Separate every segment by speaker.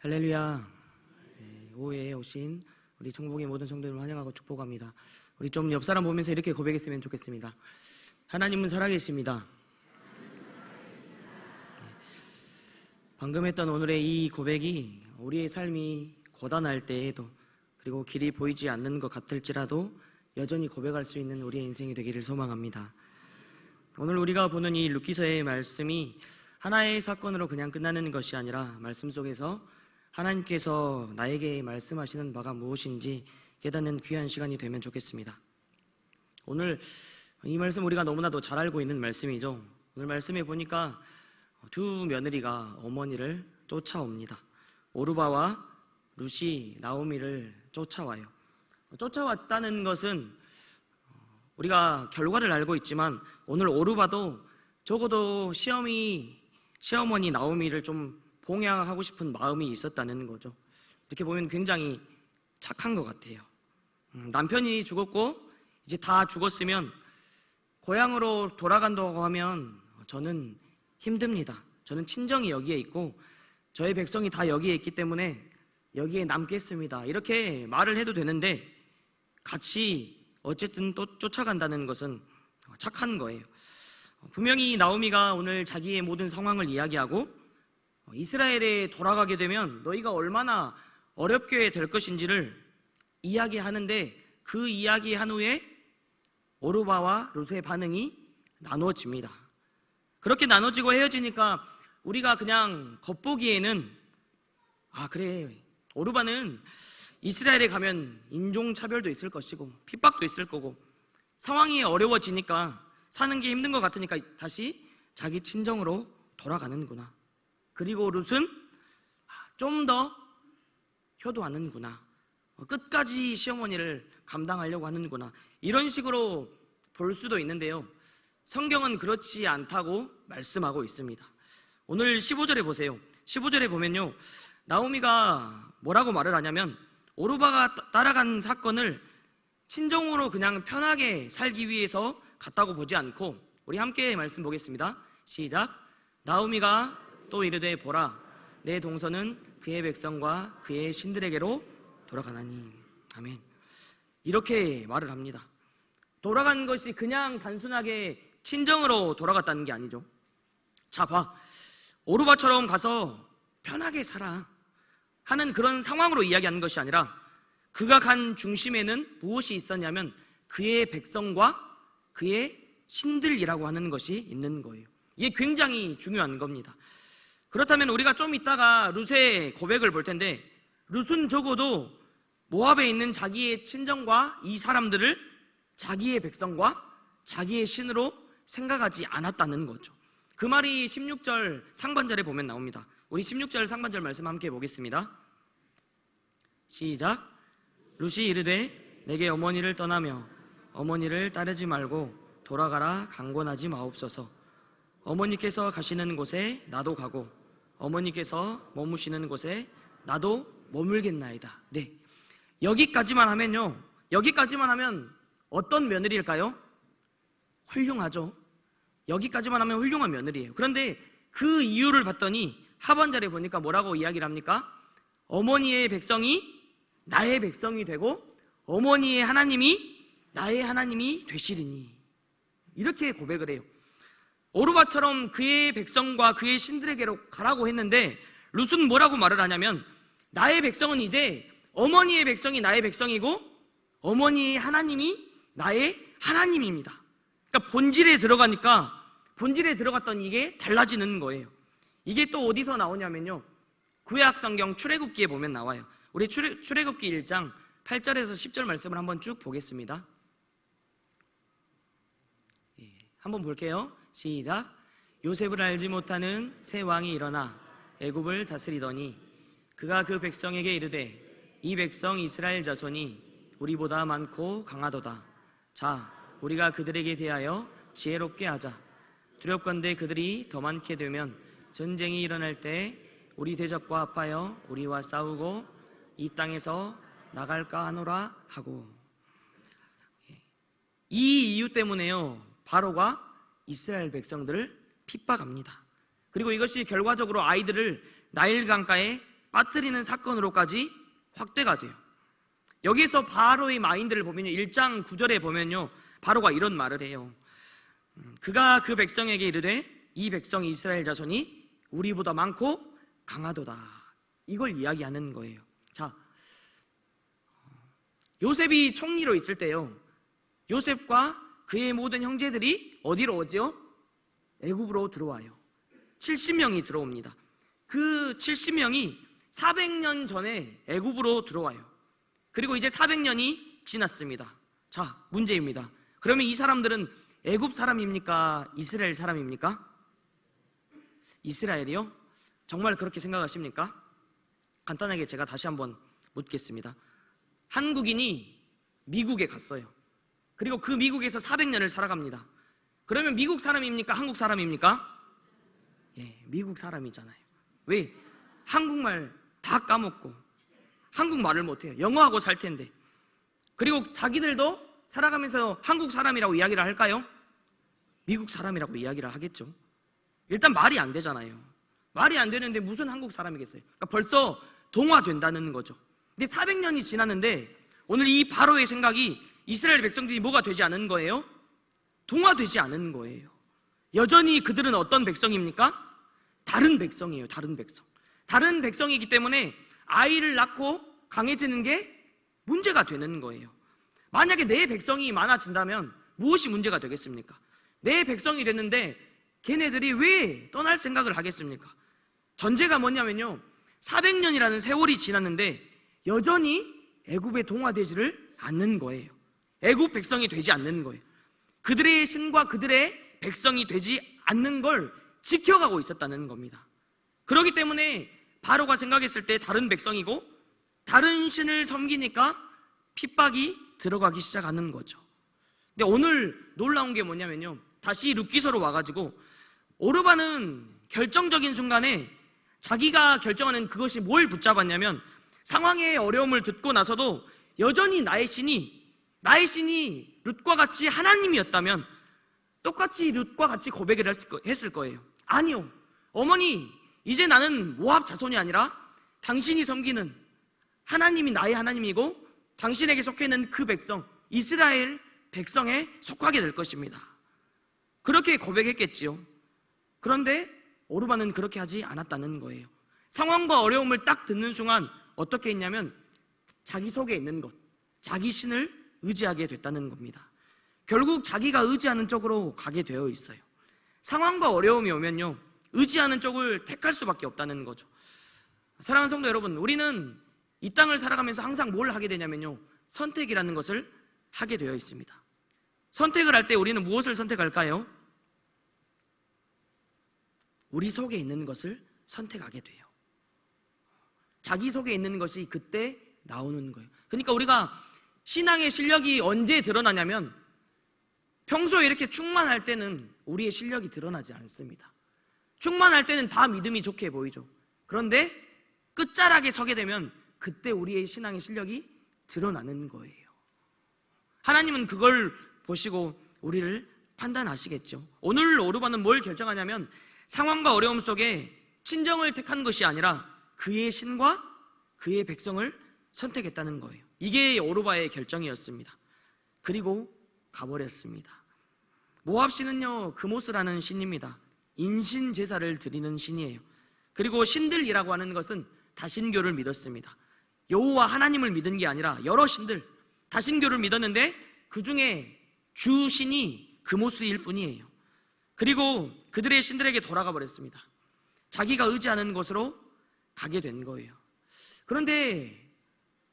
Speaker 1: 할렐루야. 오후에 오신 우리 청복의 모든 성도님을 환영하고 축복합니다. 우리 좀 옆 사람 보면서 이렇게 고백했으면 좋겠습니다. 하나님은 살아계십니다. 방금 했던 오늘의 이 고백이 우리의 삶이 고단할 때에도, 그리고 길이 보이지 않는 것 같을지라도 여전히 고백할 수 있는 우리의 인생이 되기를 소망합니다. 오늘 우리가 보는 이 룻기서의 말씀이 하나의 사건으로 그냥 끝나는 것이 아니라 말씀 속에서 하나님께서 나에게 말씀하시는 바가 무엇인지 깨닫는 귀한 시간이 되면 좋겠습니다. 오늘 이 말씀 우리가 너무나도 잘 알고 있는 말씀이죠. 오늘 말씀에 보니까 두 며느리가 어머니를 쫓아옵니다. 오르바와 룻이 나오미를 쫓아와요. 쫓아왔다는 것은 우리가 결과를 알고 있지만 오늘 오르바도 적어도 시어머니 나오미를 좀 봉양하고 싶은 마음이 있었다는 거죠. 이렇게 보면 굉장히 착한 것 같아요. 남편이 죽었고 이제 다 죽었으면 고향으로 돌아간다고 하면 저는 힘듭니다. 저는 친정이 여기에 있고 저의 백성이 다 여기에 있기 때문에 여기에 남겠습니다. 이렇게 말을 해도 되는데 같이 어쨌든 또 쫓아간다는 것은 착한 거예요. 분명히 나오미가 오늘 자기의 모든 상황을 이야기하고 이스라엘에 돌아가게 되면 너희가 얼마나 어렵게 될 것인지를 이야기하는데, 그 이야기한 후에 오르바와 룻의 반응이 나눠집니다. 그렇게 나눠지고 헤어지니까 우리가 그냥 겉보기에는 그래, 오르바는 이스라엘에 가면 인종차별도 있을 것이고 핍박도 있을 거고 상황이 어려워지니까 사는 게 힘든 것 같으니까 다시 자기 친정으로 돌아가는구나. 그리고 룻은 좀 더 효도하는구나. 끝까지 시어머니를 감당하려고 하는구나. 이런 식으로 볼 수도 있는데요, 성경은 그렇지 않다고 말씀하고 있습니다. 오늘 15절에 보세요. 15절에 보면요, 나오미가 뭐라고 말을 하냐면 오르바가 따라간 사건을 친정으로 그냥 편하게 살기 위해서 갔다고 보지 않고, 우리 함께 말씀 보겠습니다. 시작. 나오미가 또 이르되 보라, 내 동서는 그의 백성과 그의 신들에게로 돌아가나니. 아멘. 이렇게 말을 합니다. 돌아간 것이 그냥 단순하게 친정으로 돌아갔다는 게 아니죠. 자, 봐. 오르바처럼 가서 편하게 살아 하는 그런 상황으로 이야기하는 것이 아니라 그가 간 중심에는 무엇이 있었냐면 그의 백성과 그의 신들이라고 하는 것이 있는 거예요. 이게 굉장히 중요한 겁니다. 그렇다면 우리가 좀 이따가 룻의 고백을 볼 텐데, 룻은 적어도 모압에 있는 자기의 친정과 이 사람들을 자기의 백성과 자기의 신으로 생각하지 않았다는 거죠. 그 말이 16절 상반절에 보면 나옵니다. 우리 16절 상반절 말씀 함께 보겠습니다. 시작. 룻이 이르되 내게 어머니를 떠나며 어머니를 따르지 말고 돌아가라 강권하지 마옵소서. 어머니께서 가시는 곳에 나도 가고 어머니께서 머무시는 곳에 나도 머물겠나이다. 네, 여기까지만 하면요, 여기까지만 하면 어떤 며느리일까요? 훌륭하죠. 여기까지만 하면 훌륭한 며느리예요. 그런데 그 이유를 봤더니 하반절에 보니까 뭐라고 이야기를 합니까? 어머니의 백성이 나의 백성이 되고 어머니의 하나님이 나의 하나님이 되시리니. 이렇게 고백을 해요. 오르바처럼 그의 백성과 그의 신들에게로 가라고 했는데 룻은 뭐라고 말을 하냐면 나의 백성은 이제 어머니의 백성이 나의 백성이고 어머니의 하나님이 나의 하나님입니다. 그러니까 본질에 들어갔던 이게 달라지는 거예요. 이게 또 어디서 나오냐면요, 구약 성경 출애굽기에 보면 나와요. 우리 출애굽기 1장 8절에서 10절 말씀을 한번 쭉 보겠습니다. 한번 볼게요. 시작. 요셉을 알지 못하는 새 왕이 일어나 애굽을 다스리더니 그가 그 백성에게 이르되 이 백성 이스라엘 자손이 우리보다 많고 강하도다. 자, 우리가 그들에게 대하여 지혜롭게 하자. 두렵건대 그들이 더 많게 되면 전쟁이 일어날 때 우리 대적과 합하여 우리와 싸우고 이 땅에서 나갈까 하노라 하고. 이 이유 때문에요, 바로가 이스라엘 백성들을 핍박합니다. 그리고 이것이 결과적으로 아이들을 나일강가에 빠뜨리는 사건으로까지 확대가 돼요. 여기서 바로의 마인드를 보면요, 1장 9절에 보면요, 바로가 이런 말을 해요. 그가 그 백성에게 이르되 이 백성 이스라엘 자손이 우리보다 많고 강하도다. 이걸 이야기하는 거예요. 자, 요셉이 총리로 있을 때요, 요셉과 그의 모든 형제들이 어디로 오죠? 애굽으로 들어와요. 70명이 들어옵니다. 그 70명이 400년 전에 애굽으로 들어와요. 그리고 이제 400년이 지났습니다. 자, 문제입니다. 그러면 이 사람들은 애굽 사람입니까? 이스라엘 사람입니까? 이스라엘이요? 정말 그렇게 생각하십니까? 간단하게 제가 다시 한번 묻겠습니다. 한국인이 미국에 갔어요. 그리고 그 미국에서 400년을 살아갑니다. 그러면 미국 사람입니까? 한국 사람입니까? 예, 미국 사람이잖아요. 왜? 한국말 다 까먹고 한국말을 못해요. 영어하고 살 텐데. 그리고 자기들도 살아가면서 한국 사람이라고 이야기를 할까요? 미국 사람이라고 이야기를 하겠죠. 일단 말이 안 되잖아요. 말이 안 되는데 무슨 한국 사람이겠어요? 그러니까 벌써 동화된다는 거죠. 근데 400년이 지났는데 오늘 이 바로의 생각이 이스라엘 백성들이 뭐가 되지 않은 거예요? 동화되지 않은 거예요. 여전히 그들은 어떤 백성입니까? 다른 백성이에요. 다른 백성. 다른 백성이기 때문에 아이를 낳고 강해지는 게 문제가 되는 거예요. 만약에 내 백성이 많아진다면 무엇이 문제가 되겠습니까? 내 백성이 됐는데 걔네들이 왜 떠날 생각을 하겠습니까? 전제가 뭐냐면요, 400년이라는 세월이 지났는데 여전히 애굽에 동화되지를 않는 거예요. 애굽 백성이 되지 않는 거예요. 그들의 신과 그들의 백성이 되지 않는 걸 지켜가고 있었다는 겁니다. 그렇기 때문에 바로가 생각했을 때 다른 백성이고 다른 신을 섬기니까 핍박이 들어가기 시작하는 거죠. 근데 오늘 놀라운 게 뭐냐면요, 다시 룻기서로 와가지고 오르반은 결정적인 순간에 자기가 결정하는 그것이 뭘 붙잡았냐면, 상황의 어려움을 듣고 나서도 여전히 나의 신이 룻과 같이 하나님이었다면 똑같이 룻과 같이 고백을 했을 거예요. 아니요, 어머니, 이제 나는 모압 자손이 아니라 당신이 섬기는 하나님이 나의 하나님이고 당신에게 속해 있는 그 백성, 이스라엘 백성에 속하게 될 것입니다. 그렇게 고백했겠지요. 그런데 오르반은 그렇게 하지 않았다는 거예요. 상황과 어려움을 딱 듣는 순간 어떻게 했냐면 자기 속에 있는 것, 자기 신을 의지하게 됐다는 겁니다. 결국 자기가 의지하는 쪽으로 가게 되어 있어요. 상황과 어려움이 오면요, 의지하는 쪽을 택할 수밖에 없다는 거죠. 사랑하는 성도 여러분, 우리는 이 땅을 살아가면서 항상 뭘 하게 되냐면요, 선택이라는 것을 하게 되어 있습니다. 선택을 할 때 우리는 무엇을 선택할까요? 우리 속에 있는 것을 선택하게 돼요. 자기 속에 있는 것이 그때 나오는 거예요. 그러니까 우리가 신앙의 실력이 언제 드러나냐면, 평소에 이렇게 충만할 때는 우리의 실력이 드러나지 않습니다. 충만할 때는 다 믿음이 좋게 보이죠. 그런데 끝자락에 서게 되면 그때 우리의 신앙의 실력이 드러나는 거예요. 하나님은 그걸 보시고 우리를 판단하시겠죠. 오늘 오르반은 뭘 결정하냐면, 상황과 어려움 속에 친정을 택한 것이 아니라 그의 신과 그의 백성을 선택했다는 거예요. 이게 오르바의 결정이었습니다. 그리고 가버렸습니다. 모압 신은요, 그모스라는 신입니다. 인신 제사를 드리는 신이에요. 그리고 신들이라고 하는 것은 다신교를 믿었습니다. 여호와 하나님을 믿은 게 아니라 여러 신들, 다신교를 믿었는데 그 중에 주신이 그모스일 뿐이에요. 그리고 그들의 신들에게 돌아가 버렸습니다. 자기가 의지하는 곳으로 가게 된 거예요. 그런데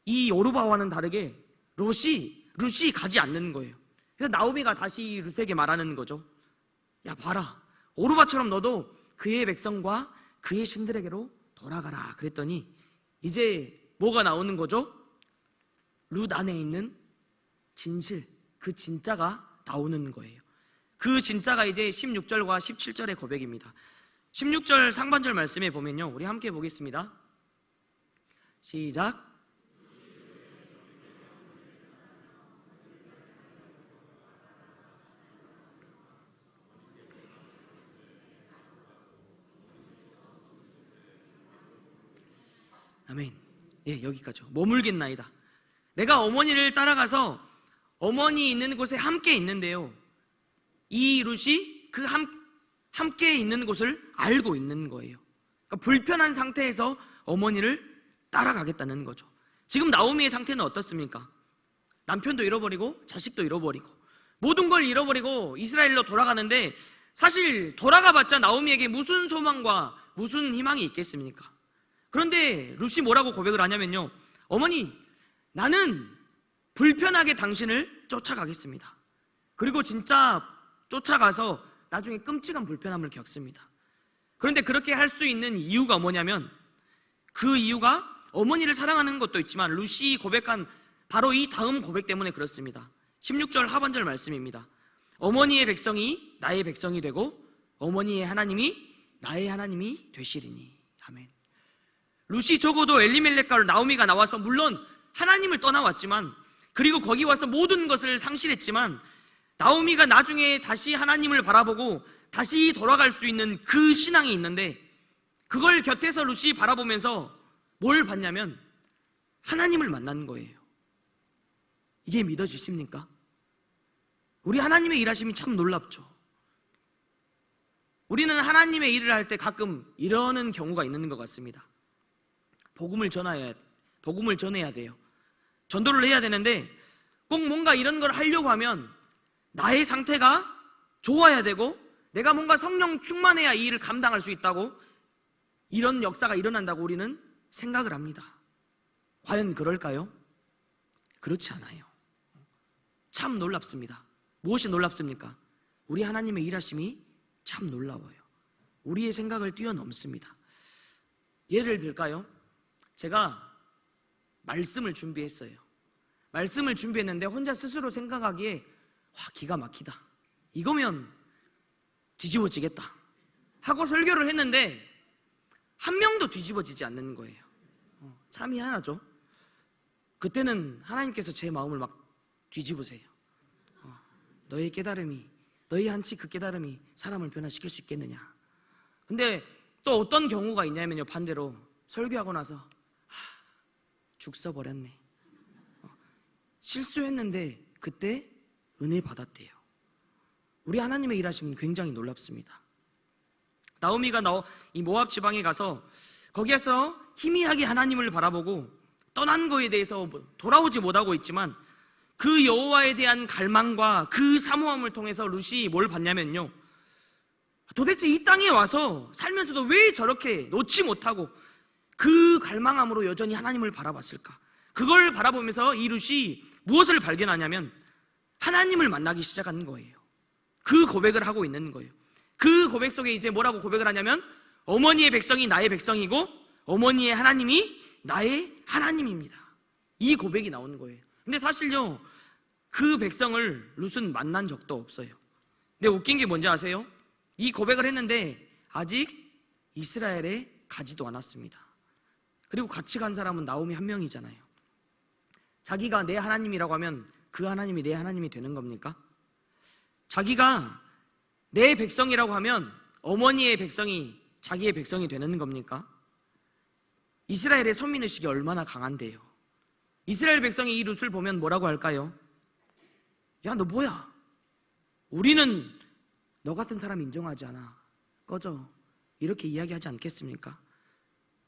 Speaker 1: 이 오르바와는 다르게 룻이 가지 않는 거예요. 그래서 나오미가 다시 룻에게 말하는 거죠. 야, 봐라, 오르바처럼 너도 그의 백성과 그의 신들에게로 돌아가라. 그랬더니 이제 뭐가 나오는 거죠? 룻 안에 있는 진실, 그 진짜가 나오는 거예요. 그 진짜가 이제 16절과 17절의 고백입니다. 16절 상반절 말씀에 보면요, 우리 함께 보겠습니다. 시작. 아멘. 예, 여기까지요. 머물겠나이다. 내가 어머니를 따라가서 어머니 있는 곳에 함께 있는데요, 이 룻이 그 함께 있는 곳을 알고 있는 거예요. 그러니까 불편한 상태에서 어머니를 따라가겠다는 거죠. 지금 나오미의 상태는 어떻습니까? 남편도 잃어버리고 자식도 잃어버리고 모든 걸 잃어버리고 이스라엘로 돌아가는데, 사실 돌아가봤자 나오미에게 무슨 소망과 무슨 희망이 있겠습니까? 그런데 룻이 뭐라고 고백을 하냐면요, 어머니, 나는 불편하게 당신을 쫓아가겠습니다. 그리고 진짜 쫓아가서 나중에 끔찍한 불편함을 겪습니다. 그런데 그렇게 할 수 있는 이유가 뭐냐면, 그 이유가 어머니를 사랑하는 것도 있지만 룻이 고백한 바로 이 다음 고백 때문에 그렇습니다. 16절 하반절 말씀입니다. 어머니의 백성이 나의 백성이 되고 어머니의 하나님이 나의 하나님이 되시리니. 아멘. 룻이 적어도 엘리멜렉과 나오미가 나와서 물론 하나님을 떠나왔지만, 그리고 거기 와서 모든 것을 상실했지만, 나오미가 나중에 다시 하나님을 바라보고 다시 돌아갈 수 있는 그 신앙이 있는데, 그걸 곁에서 룻이 바라보면서 뭘 봤냐면 하나님을 만난 거예요. 이게 믿어지십니까? 우리 하나님의 일하심이 참 놀랍죠. 우리는 하나님의 일을 할 때 가끔 이러는 경우가 있는 것 같습니다. 복음을 전해야 돼요. 전도를 해야 되는데 꼭 뭔가 이런 걸 하려고 하면 나의 상태가 좋아야 되고 내가 뭔가 성령 충만해야 이 일을 감당할 수 있다고, 이런 역사가 일어난다고 우리는 생각을 합니다. 과연 그럴까요? 그렇지 않아요. 참 놀랍습니다. 무엇이 놀랍습니까? 우리 하나님의 일하심이 참 놀라워요. 우리의 생각을 뛰어넘습니다. 예를 들까요? 제가 말씀을 준비했어요. 말씀을 준비했는데 혼자 스스로 생각하기에 기가 막히다, 이거면 뒤집어지겠다 하고 설교를 했는데 한 명도 뒤집어지지 않는 거예요. 참 희한하죠? 그때는 하나님께서 제 마음을 막 뒤집으세요. 너의 깨달음이, 너의 한치 그 깨달음이 사람을 변화시킬 수 있겠느냐. 근데 또 어떤 경우가 있냐면요, 반대로 설교하고 나서 죽 써버렸네, 실수했는데 그때 은혜 받았대요. 우리 하나님의 일하심은 굉장히 놀랍습니다. 나오미가 이 모압 지방에 가서 거기에서 희미하게 하나님을 바라보고 떠난 거에 대해서 돌아오지 못하고 있지만, 그 여호와에 대한 갈망과 그 사모함을 통해서 룻이 뭘 봤냐면요, 도대체 이 땅에 와서 살면서도 왜 저렇게 놓지 못하고 그 갈망함으로 여전히 하나님을 바라봤을까. 그걸 바라보면서 이 룻이 무엇을 발견하냐면 하나님을 만나기 시작한 거예요. 그 고백을 하고 있는 거예요. 그 고백 속에 이제 뭐라고 고백을 하냐면, 어머니의 백성이 나의 백성이고 어머니의 하나님이 나의 하나님입니다. 이 고백이 나오는 거예요. 근데 사실요, 그 백성을 룻은 만난 적도 없어요. 근데 웃긴 게 뭔지 아세요? 이 고백을 했는데 아직 이스라엘에 가지도 않았습니다. 그리고 같이 간 사람은 나오미 한 명이잖아요. 자기가 내 하나님이라고 하면 그 하나님이 내 하나님이 되는 겁니까? 자기가 내 백성이라고 하면 어머니의 백성이 자기의 백성이 되는 겁니까? 이스라엘의 선민의식이 얼마나 강한데요. 이스라엘 백성이 이 룻을 보면 뭐라고 할까요? 야, 너 뭐야? 우리는 너 같은 사람 인정하지 않아, 꺼져, 이렇게 이야기하지 않겠습니까?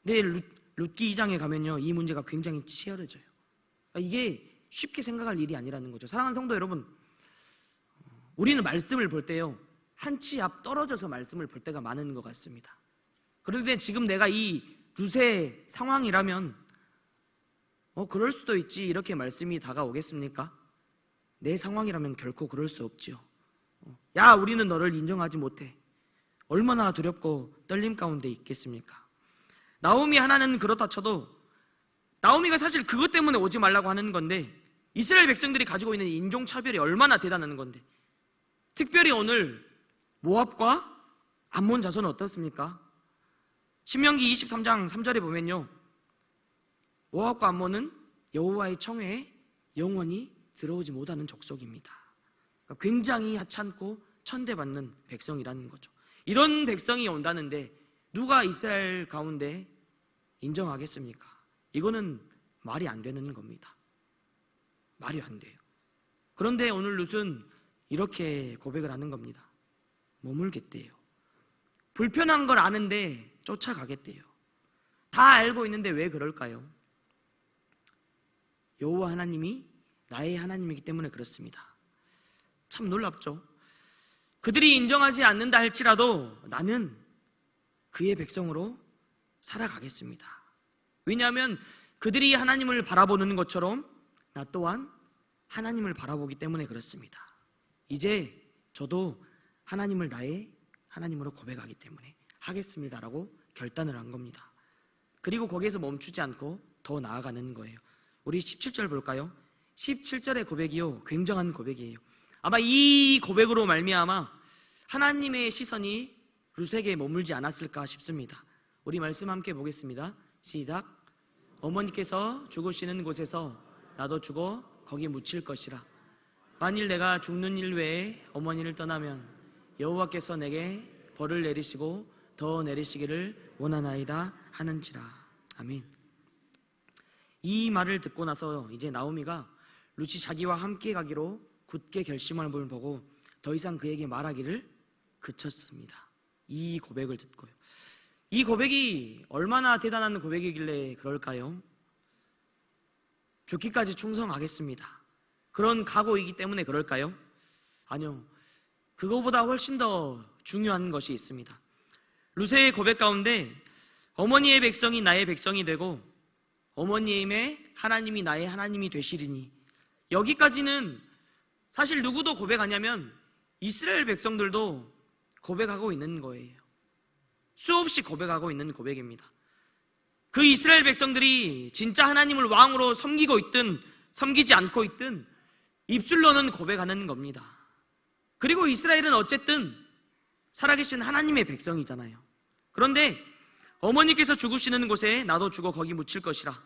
Speaker 1: 근데 룻기 2장에 가면요, 이 문제가 굉장히 치열해져요. 이게 쉽게 생각할 일이 아니라는 거죠. 사랑하는 성도 여러분, 우리는 말씀을 볼 때요, 한 치 앞 떨어져서 말씀을 볼 때가 많은 것 같습니다. 그런데 지금 내가 이 룻의 상황이라면 그럴 수도 있지, 이렇게 말씀이 다가오겠습니까? 내 상황이라면 결코 그럴 수 없지요. 야, 우리는 너를 인정하지 못해, 얼마나 두렵고 떨림 가운데 있겠습니까? 나오미 하나는 그렇다 쳐도, 나오미가 사실 그것 때문에 오지 말라고 하는 건데, 이스라엘 백성들이 가지고 있는 인종차별이 얼마나 대단한 건데, 특별히 오늘 모압과 암몬 자손은 어떻습니까? 신명기 23장 3절에 보면요, 모압과 암몬은 여호와의 청회에 영원히 들어오지 못하는 족속입니다. 그러니까 굉장히 하찮고 천대받는 백성이라는 거죠. 이런 백성이 온다는데 누가 이스라엘 가운데 인정하겠습니까? 이거는 말이 안 되는 겁니다. 말이 안 돼요. 그런데 오늘 룻은 이렇게 고백을 하는 겁니다. 머물겠대요. 불편한 걸 아는데 쫓아가겠대요. 다 알고 있는데 왜 그럴까요? 여호와 하나님이 나의 하나님이기 때문에 그렇습니다. 참 놀랍죠? 그들이 인정하지 않는다 할지라도 나는 그의 백성으로 살아가겠습니다. 왜냐하면 그들이 하나님을 바라보는 것처럼 나 또한 하나님을 바라보기 때문에 그렇습니다. 이제 저도 하나님을 나의 하나님으로 고백하기 때문에 하겠습니다라고 결단을 한 겁니다. 그리고 거기에서 멈추지 않고 더 나아가는 거예요. 우리 17절 볼까요? 17절의 고백이요, 굉장한 고백이에요. 아마 이 고백으로 말미암아 하나님의 시선이 룻에게 머물지 않았을까 싶습니다. 우리 말씀 함께 보겠습니다. 시작. 어머니께서 죽으시는 곳에서 나도 죽어 거기 묻힐 것이라. 만일 내가 죽는 일 외에 어머니를 떠나면 여호와께서 내게 벌을 내리시고 더 내리시기를 원하나이다 하는지라. 아멘. 이 말을 듣고 나서 이제 나오미가 룻이 자기와 함께 가기로 굳게 결심함을 보고 더 이상 그에게 말하기를 그쳤습니다. 이 고백을 듣고요. 이 고백이 얼마나 대단한 고백이길래 그럴까요? 죽기까지 충성하겠습니다. 그런 각오이기 때문에 그럴까요? 아니요. 그거보다 훨씬 더 중요한 것이 있습니다. 룻의 고백 가운데 어머니의 백성이 나의 백성이 되고 어머니의 하나님이 나의 하나님이 되시리니, 여기까지는 사실 누구도 고백하냐면 이스라엘 백성들도 고백하고 있는 거예요. 수없이 고백하고 있는 고백입니다. 그 이스라엘 백성들이 진짜 하나님을 왕으로 섬기고 있든 섬기지 않고 있든 입술로는 고백하는 겁니다. 그리고 이스라엘은 어쨌든 살아계신 하나님의 백성이잖아요. 그런데 어머니께서 죽으시는 곳에 나도 죽어 거기 묻힐 것이라.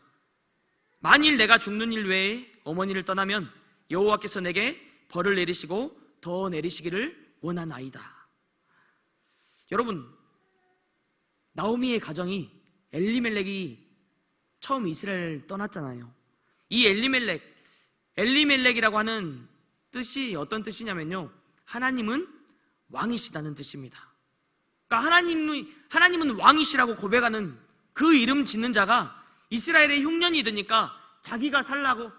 Speaker 1: 만일 내가 죽는 일 외에 어머니를 떠나면 여호와께서 내게 벌을 내리시고 더 내리시기를 원하나이다. 여러분, 나오미의 가정이 엘리멜렉이 처음 이스라엘을 떠났잖아요. 이 엘리멜렉이라고 하는 뜻이 어떤 뜻이냐면요, 하나님은 왕이시다는 뜻입니다. 그러니까 하나님은 왕이시라고 고백하는 그 이름 짓는 자가 이스라엘의 흉년이 드니까 자기가 살라고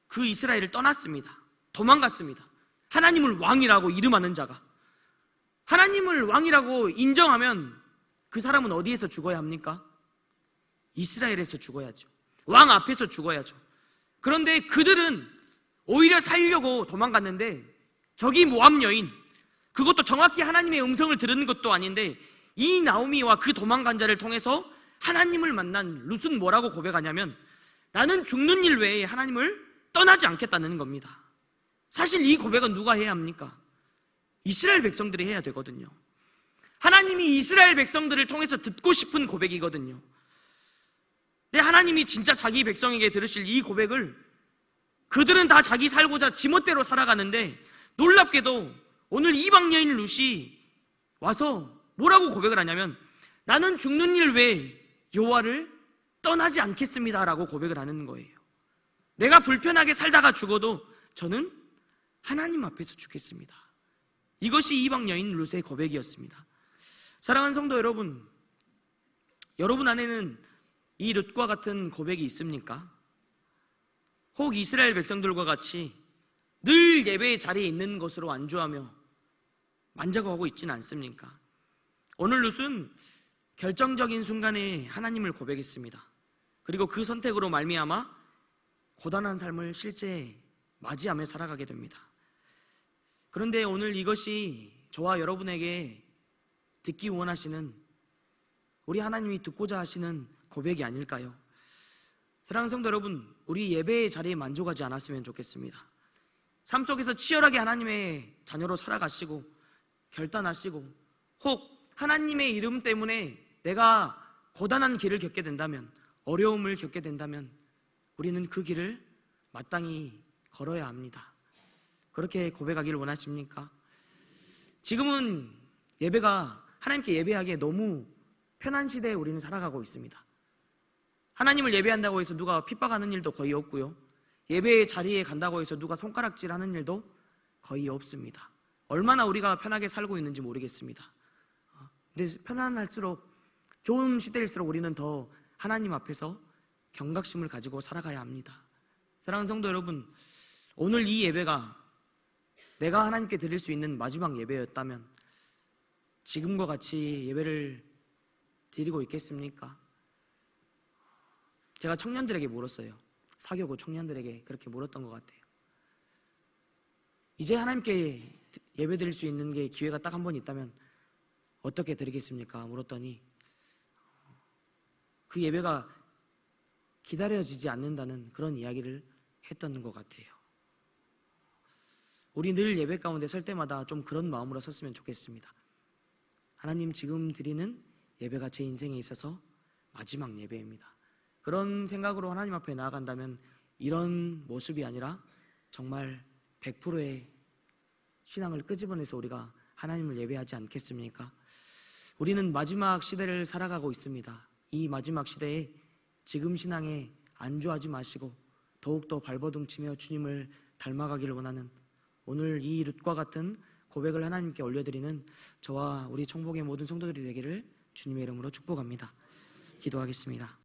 Speaker 1: 그 이스라엘을 떠났습니다. 도망갔습니다. 하나님을 왕이라고 이름하는 자가. 하나님을 왕이라고 인정하면 그 사람은 어디에서 죽어야 합니까? 이스라엘에서 죽어야죠. 왕 앞에서 죽어야죠. 그런데 그들은 오히려 살려고 도망갔는데 저기 모압 여인, 그것도 정확히 하나님의 음성을 들은 것도 아닌데 이 나오미와 그 도망간 자를 통해서 하나님을 만난 룻은 뭐라고 고백하냐면 나는 죽는 일 외에 하나님을 떠나지 않겠다는 겁니다. 사실 이 고백은 누가 해야 합니까? 이스라엘 백성들이 해야 되거든요. 하나님이 이스라엘 백성들을 통해서 듣고 싶은 고백이거든요. 근데 하나님이 진짜 자기 백성에게 들으실 이 고백을 그들은 다 자기 살고자 지멋대로 살아가는데 놀랍게도 오늘 이방 여인 룻이 와서 뭐라고 고백을 하냐면 나는 죽는 일 외에 여호와를 떠나지 않겠습니다 라고 고백을 하는 거예요. 내가 불편하게 살다가 죽어도 저는 하나님 앞에서 죽겠습니다. 이것이 이방 여인 룻의 고백이었습니다. 사랑하는 성도 여러분, 여러분 안에는 이 룻과 같은 고백이 있습니까? 혹 이스라엘 백성들과 같이 늘 예배의 자리에 있는 것으로 안주하며 만족하고 있지는 않습니까? 오늘 룻은 결정적인 순간에 하나님을 고백했습니다. 그리고 그 선택으로 말미암아 고단한 삶을 실제 맞이하며 살아가게 됩니다. 그런데 오늘 이것이 저와 여러분에게 듣기 원하시는, 우리 하나님이 듣고자 하시는 고백이 아닐까요? 사랑하는 성도 여러분, 우리 예배의 자리에 만족하지 않았으면 좋겠습니다. 삶 속에서 치열하게 하나님의 자녀로 살아가시고 결단하시고 혹 하나님의 이름 때문에 내가 고단한 길을 겪게 된다면, 어려움을 겪게 된다면 우리는 그 길을 마땅히 걸어야 합니다. 그렇게 고백하기를 원하십니까? 지금은 예배가 하나님께 예배하기에 너무 편한 시대에 우리는 살아가고 있습니다. 하나님을 예배한다고 해서 누가 핍박하는 일도 거의 없고요. 예배의 자리에 간다고 해서 누가 손가락질하는 일도 거의 없습니다. 얼마나 우리가 편하게 살고 있는지 모르겠습니다. 근데 편안할수록, 좋은 시대일수록 우리는 더 하나님 앞에서 경각심을 가지고 살아가야 합니다. 사랑하는 성도 여러분, 오늘 이 예배가 내가 하나님께 드릴 수 있는 마지막 예배였다면 지금과 같이 예배를 드리고 있겠습니까? 제가 청년들에게 물었어요. 사교구 청년들에게 그렇게 물었던 것 같아요. 이제 하나님께 예배 드릴 수 있는 게 기회가 딱 한 번 있다면 어떻게 드리겠습니까? 물었더니 그 예배가 기다려지지 않는다는 그런 이야기를 했던 것 같아요. 우리 늘 예배 가운데 설 때마다 좀 그런 마음으로 섰으면 좋겠습니다. 하나님, 지금 드리는 예배가 제 인생에 있어서 마지막 예배입니다. 그런 생각으로 하나님 앞에 나아간다면 이런 모습이 아니라 정말 100%의 신앙을 끄집어내서 우리가 하나님을 예배하지 않겠습니까? 우리는 마지막 시대를 살아가고 있습니다. 이 마지막 시대에 지금 신앙에 안주하지 마시고 더욱더 발버둥치며 주님을 닮아가기를 원하는, 오늘 이 룻과 같은 고백을 하나님께 올려드리는 저와 우리 청복의 모든 성도들이 되기를 주님의 이름으로 축복합니다. 기도하겠습니다.